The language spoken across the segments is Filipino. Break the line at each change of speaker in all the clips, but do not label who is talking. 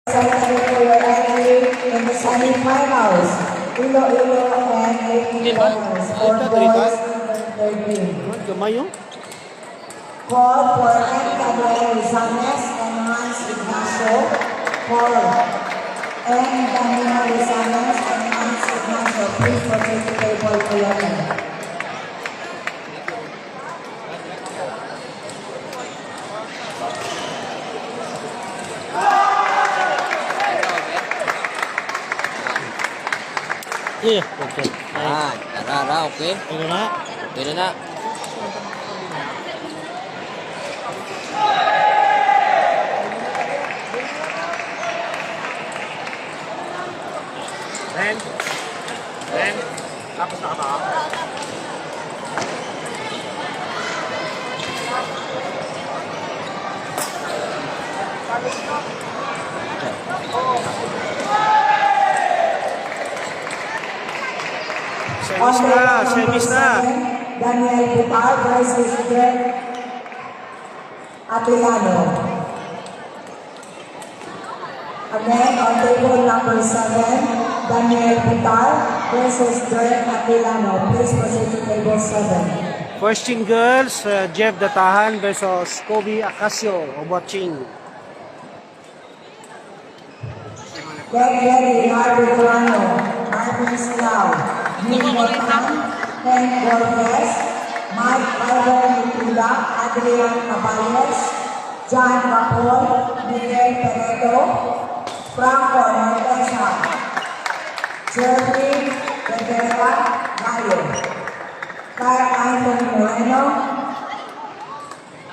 In the semi-finals, Iloilo and Lake Finals for boys under 13. Call for M. Gabriel Rizanes and Hans Ignacio. Call M. Daniel Rizanes and Hans Ignacio. Please proceed to table 11.
Iya, oke.
Oke.
Ini nak.
Pwede na.
Ren, tapos na ka ba?
Service na.
Daniel Butar versus Greg Atilano. Again, on table number 7, Daniel Butar versus Greg Atilano. Please proceed to table 7.
First team girls, Jeff Datahan versus Kobe Acasio of watching.
Get ready, Harvey Durano, Marvin Silao, Nick Mortan, Ken Borges, Mike Ivan Nikula, Adrian Caballos, John Capol, Miguel Peredo, Franco Montesa, Jeremy Rivera Gallo, Kyle Anthony Moreno,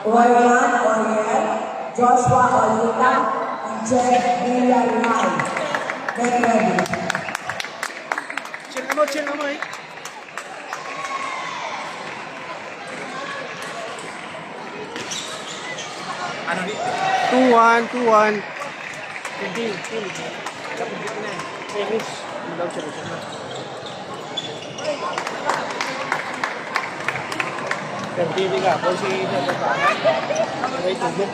Orion Oriel, Joshua Olita, and Jeff Villarreal. Get ready.
Chill naman eh.
Ano ni?
2-1. Hindi. Dapat dito na eh. English. Malaw siya na. Perdili ka. Kung si Datahan. May tugok.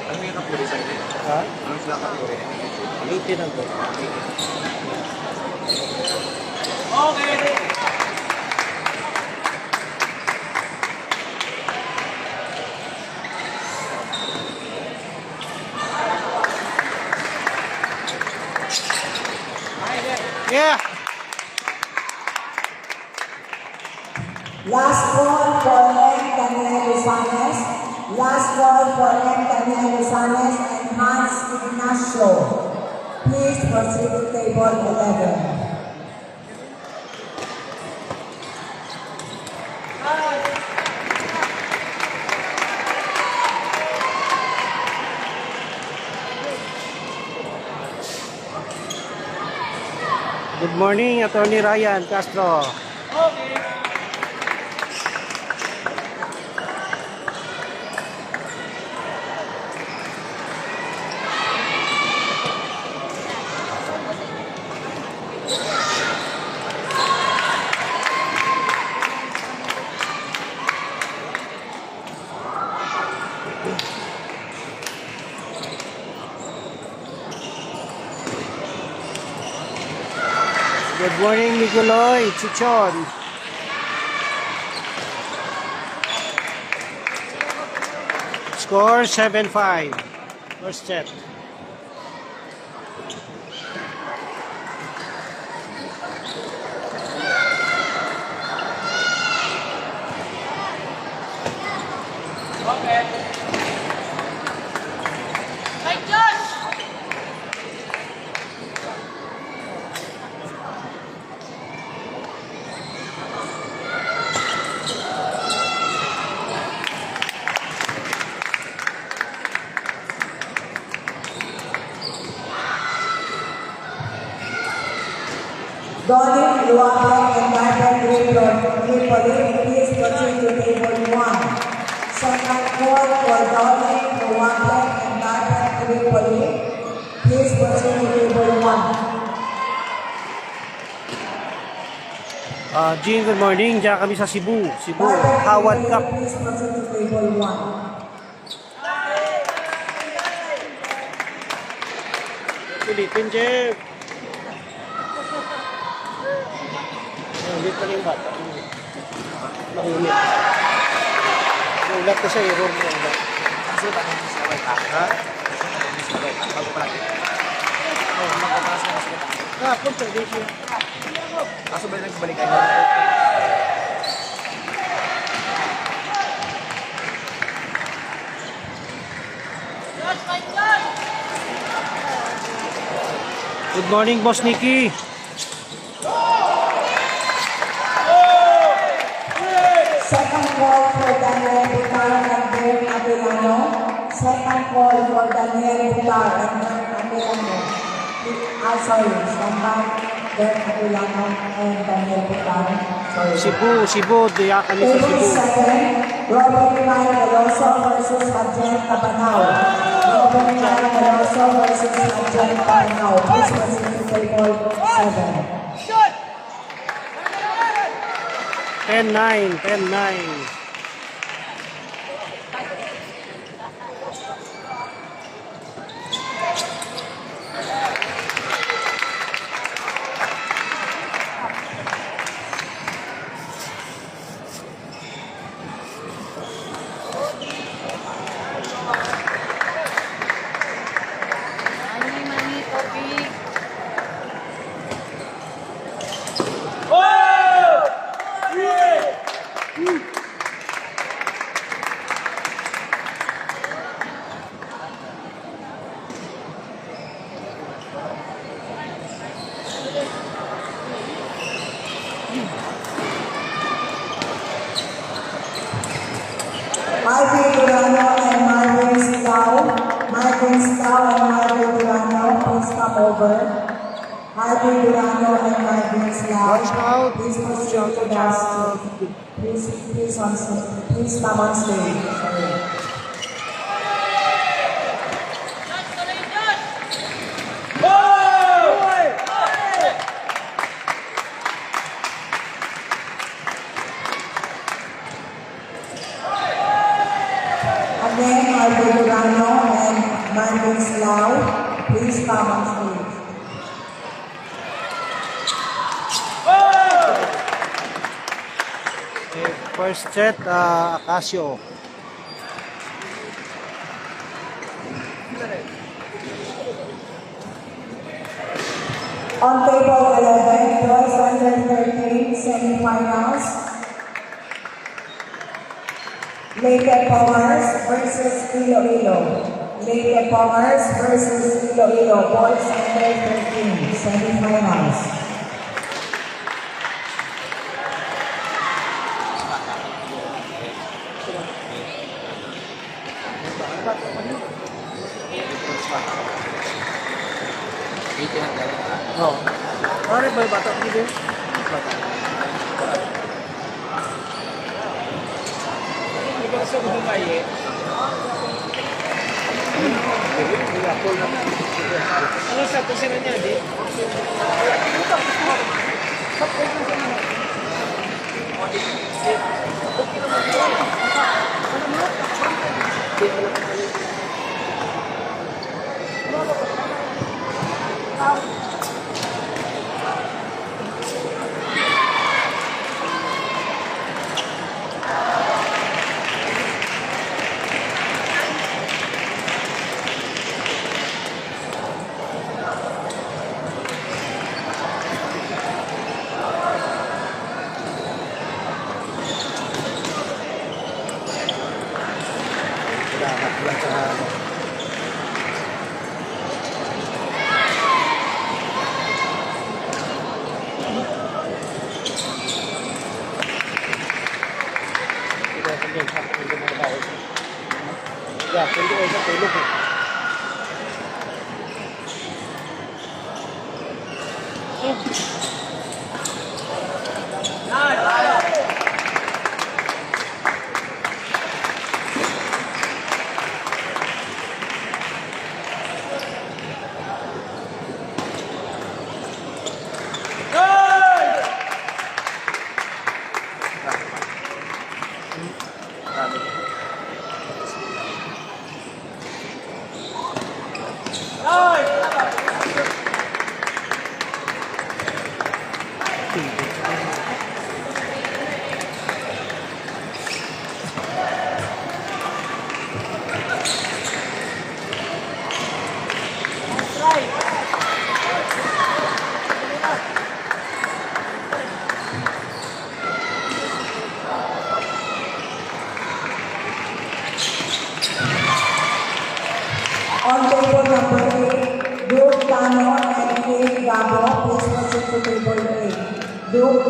Ano yung kapuri sa inyo?
Ha?
Ano sila kapuri?
18 ang to.
Okay!
Yeah!
Last ball for M. Daniel Rizanes. Last ball for M. Daniel Rizanes and Hans Ignacio. Please proceed to table 11.
Good morning, Attorney Ryan Castro. Good morning, Nicoloy, Chichon. Score 7-5. First set.
Luwapek and Garden Tripoli, please proceed to table 1. Second call for Dominic Luwapek and Garden Tripoli, please proceed to table 1.
Jean, good morning. Diyan kami sa Cebu.
Garden
Howard
Tripoli,
Cup.
please proceed to table 1.
Ulitin, Jeff. Ulit pa rin yung bata. Mahimik. Ulat ko sa error mo.
Kasi tanong mo sa wait ha? Sa wait bago pa natin. Oo, magpapasa na sa wait
Punta, di siya.
Kaso ba nagbalikan niya?
Good morning, Boss Nicky.
Second call for Daniel Butar and Bert Adelano. Second call for Daniel Butar and Bert Adelano. Sorry, stand by. Bert Adelano and Daniel Butar. Sorry.
Cebu. Diyan kami sa
Table
Cebu.
7, Robert Ryan Veloso versus Adrian Cabanao. Robert Ryan Veloso versus Adrian Cabanao. Please proceed to table 7.
10-9.
Mani, topik.
Marvin Durano and Marvin Stau. Marvin Stau and Marvin Durano, please come over. Marvin Durano and Marvin Stau.
Watch out.
Please proceed to the stage. Please come on stage. Sorry. Again, Marvin Durano and Marvin Stau, please come on stage.
First set, Acasio.
On table 11, boys under 13 semifinals. Leyte Powers versus Iloilo. Leyte Powers versus Iloilo. Boys under 13 semifinals.
Dito ang galing.
Oh. Pare ba bata dito? Ano sa kusina niya, di? Ya, pwede kayo sa tulog eh.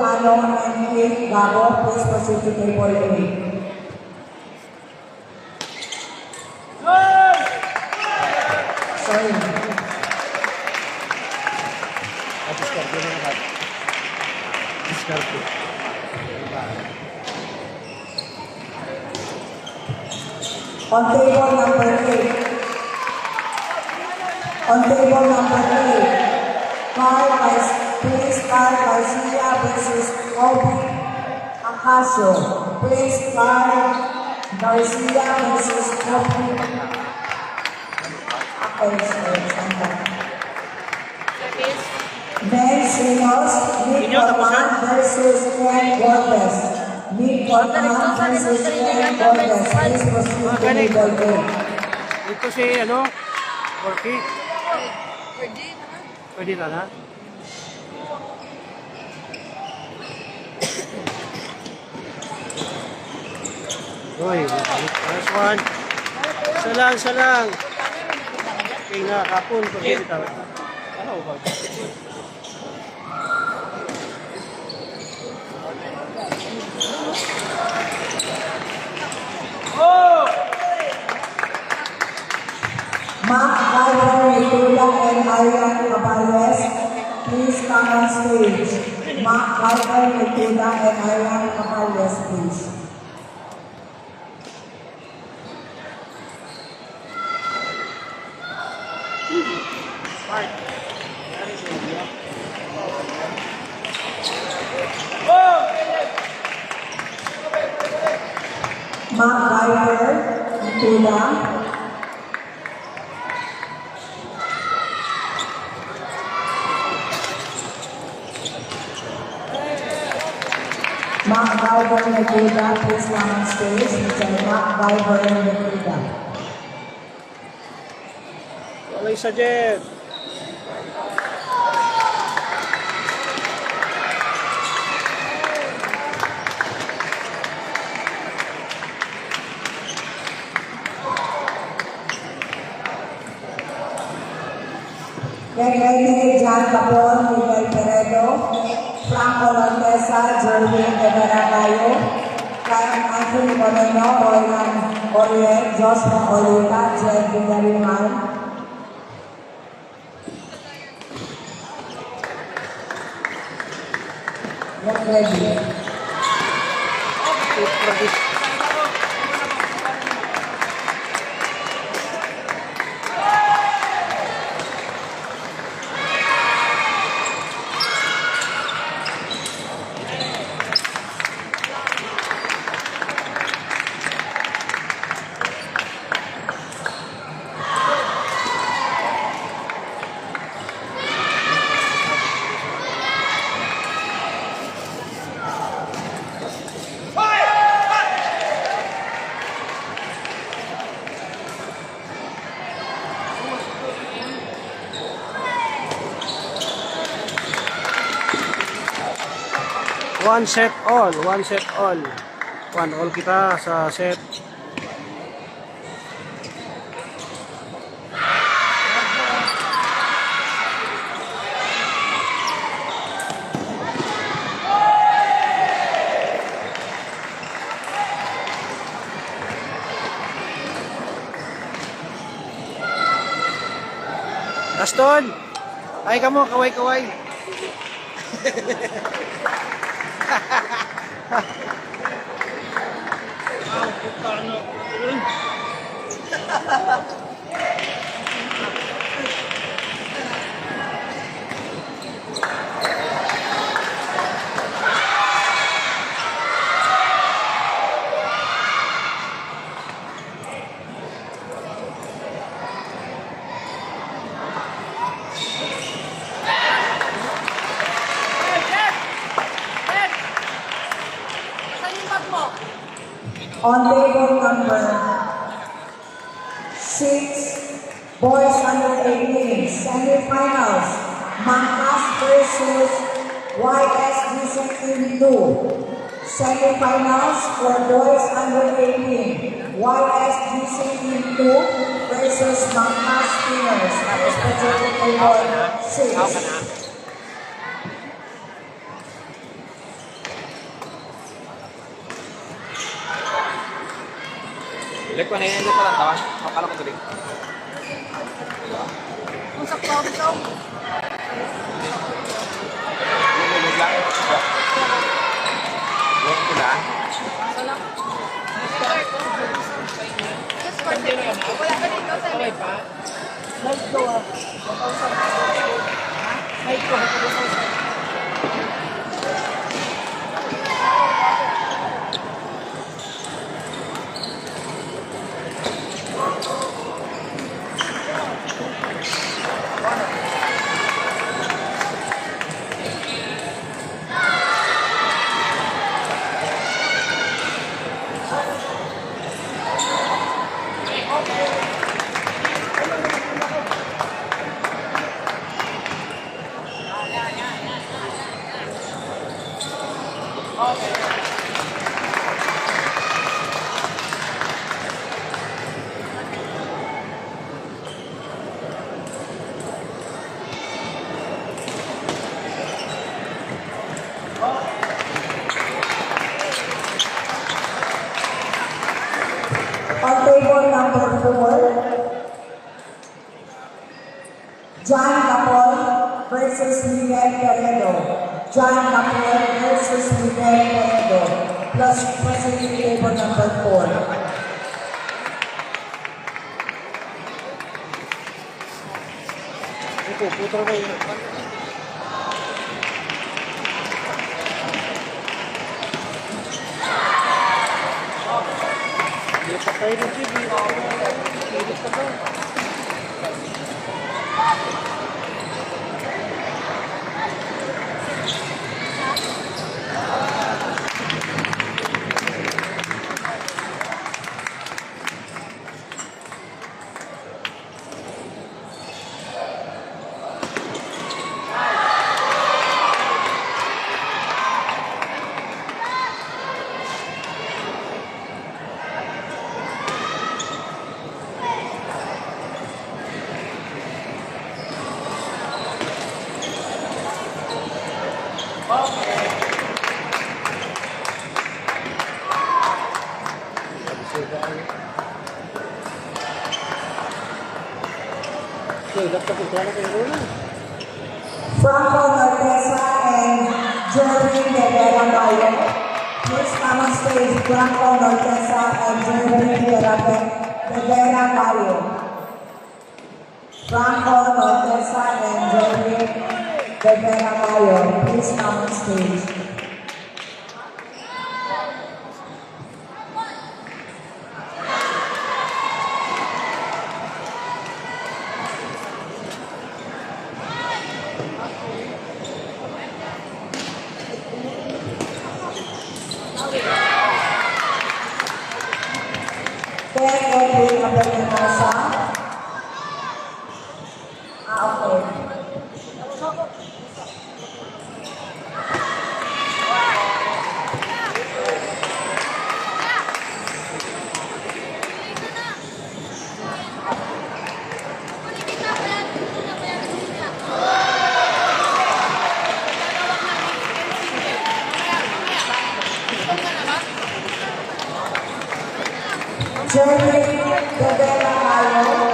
Alon and Keith Gabo, please proceed to table A. Sorry.
Discard ko na lahat. Discard ko.
On table number 8. On table number 8. Carl Garcia versus Obi Acacio. Please, Carl Garcia versus Obi Acacio. Men's singles, Nick Orman versus Ken Cortez. Nick Orman versus Ken Cortez. Please proceed to table A.
Ito si, Porky. Pwede na na? Uy, first one. Isa lang. Okay nga, kapon. Pwede dito. Ano ba?
Mark Gardner, Nicola, and Arian Caballes, please come on stage. Mark Gardner, Nicola, and Arian Caballes, please. Mark Gardner, Nicola. Mark Gardner, Nicola, please come on stage. Mr. Mark Gardner, Nicola.
Wala isa, Jeff.
Get ready, John Capon, Miguel Peredo, Franco Lontesa, Jerwin de Baragayo, Karen Anthony Moreno, Roylan Oriel, Joshua Oliva, Jed Villarreal. Get ready.
One set all. One all kita sa set. Gaston! Ay ka mo, kaway-kaway.
On table number 6, boys under 18, semifinals, Mangkas versus YSGC Team 2. Semifinals for boys under 18, YSGC Team 2 versus Mangkas Steamers. Tapos po table 6.
Ulit ko na yun, ulit pa lang tawa. Akala ko tuloy. Ulit lang. Ulit ko lang.
Let's go. Let's go. On table number 4, John Capol versus Miguel Peredo. John Capol versus Miguel Peredo. Plus proceeding table number 4.
Ito, putra ko yun. Hindi pa tayo ng TV. Pilit pa daw.
Franco Nordesa and Jeremy Rivera Mayo. Please come on stage, Franco Nordesa and Jeremy Rivera Mayo. Franco Nordesa and Jeremy Rivera Mayo. Please come on stage. Edwin Abelinosa. Okay. Jeremy Rivera Mayo.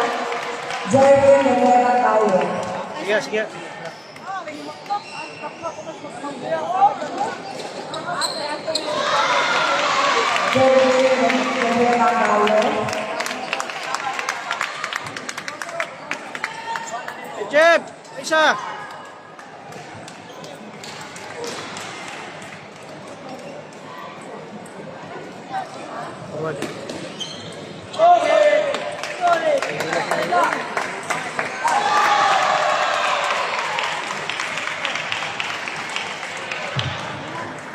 Jeremy Rivera Mayo.
Sige, sige.
Jeremy Rivera Mayo.
Jeb! Isa!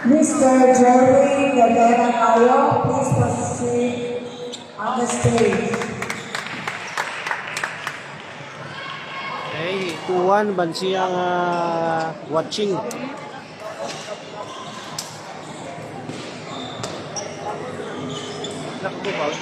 Mr. Jeremy Rivera Mayo, please proceed on the stage.
Okay, 2-1, Bansiyang watching. Nakbo ba?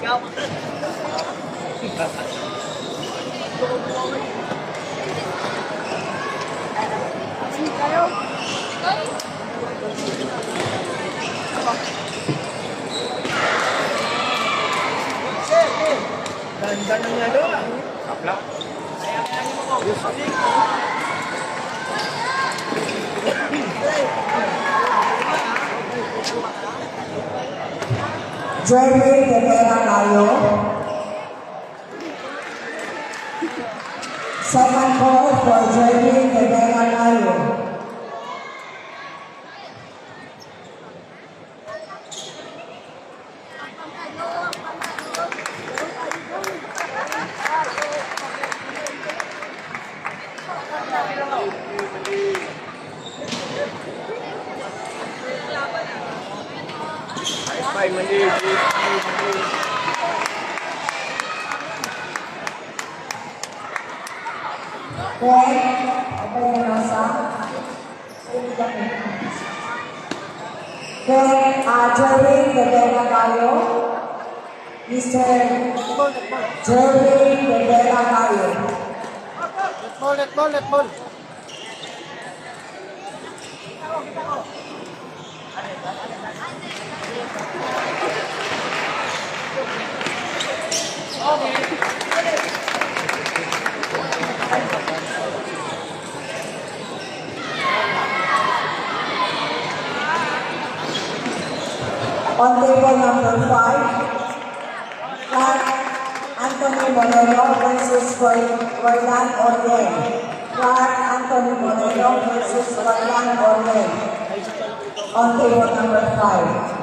Ganda ng ano.
Kapla.
Jeremy Rivera Mayo. Second call for Jeremy Rivera Mayo.
Ay, mali.
Jeremy Rivera Mayo. Mr. Jeremy Rivera Mayo.
Let ball.
On table number 5, Clark Anthony Moreno versus Roland Orien. Clark Anthony Moreno versus Roland Orien. On table number 5.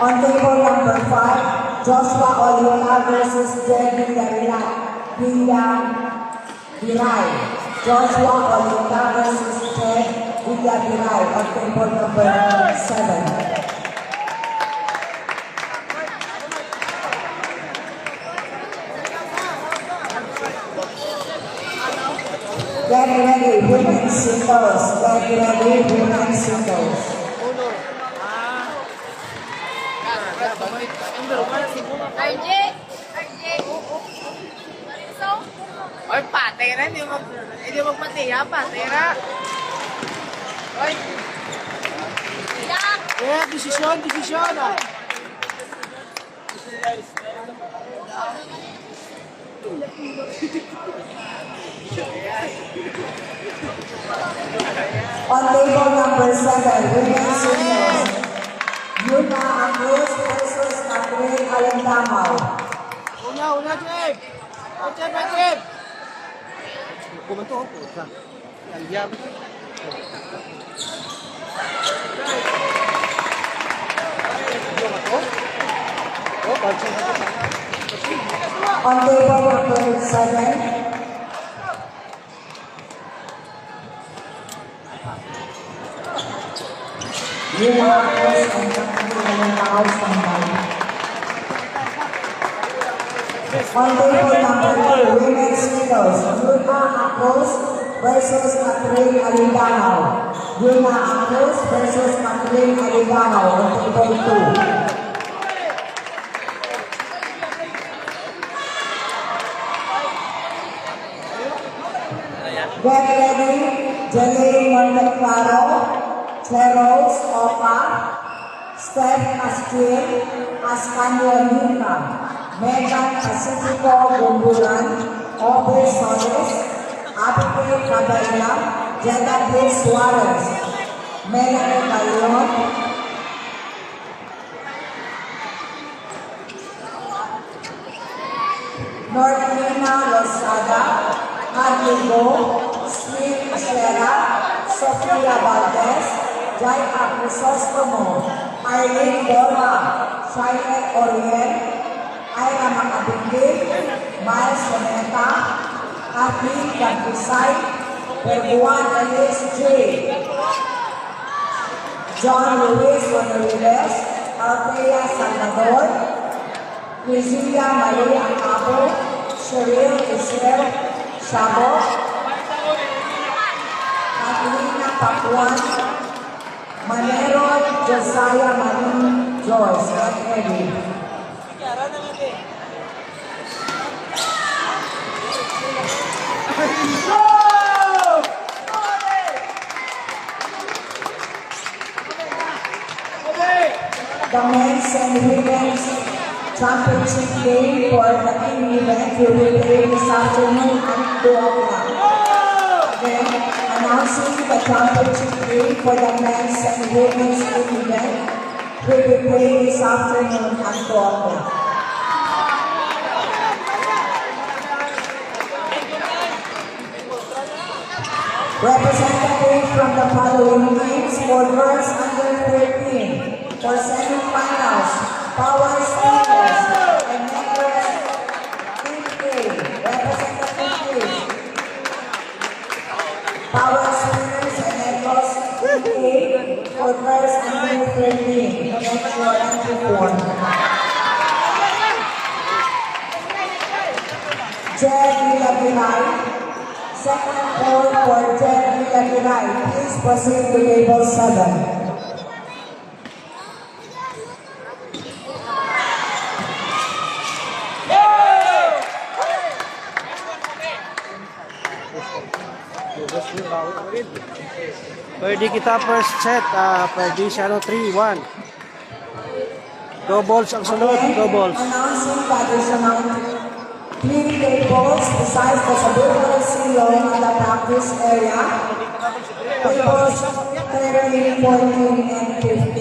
On table number 5, Joshua Oliola versus Jed Villaviray. Joshua Oliola versus Jed Villaviray on table number 7. Get ready, women's singles. Get ready, women's singles.
RJ! Oy, patera, hindi magpatiya, patera. Oy!
Eh, desisyon ah.
On table number 7, women's singles. Yuna Cruz versus Catherine Alendamao.
Una, Jeb. Jeb. Kumanto ako. Alyam.
On table number 7, Yuna Cruz and Catherine Alendamao standby. On table number 2, women's singles. Yuna Cruz versus Catherine Alendamao. Yuna Cruz versus Catherine Alendamao on table 2. Get ready, Jelly Monteclaro, Cheros Opa, Steph Castil, Ascanio Nunca, Megan Pacifico Gumbulan, Obe Soles, Abigail Cabrera, Jeddah Suarez, Melanie Calion, Nordelina Lozada, Carligo, Smith Sierra, Sofia Valdez, Jaya Crisostomo, Arlene Borja, Shainet Orien, Ira Macabingil, Miles Soneta, Kathleen Gagusay, Perguan Alice J. John Luis Rodriguez, Althea Salvador, Rizia Maria Cabo, Cheryl Israel Shabo, Catalina Pakuan, Manero, Josiah, Manin, Joyce, and Eddie. The men's and women's championship game for the team event will be played this afternoon at 2 o'clock. Again, announcing the championship game for the men's and women's team event will be played this afternoon at 2 o'clock. Representatives from the following teams for girls under 13 for semifinals, Power Steelers and Necklace Team A. Representative teams, Power Steelers and Necklace Team A for girls under 13. Get your entry form. Jed Villagiray, second call for Jed Villagiray. Please proceed to table 7.
Pwede kita first set, pwede siya 3-1. Doubles ang sunod, doubles.
Announcing that there's amount 3 tables besides the Sabuco Silong in the practice area. Tables 13, 14, and 15.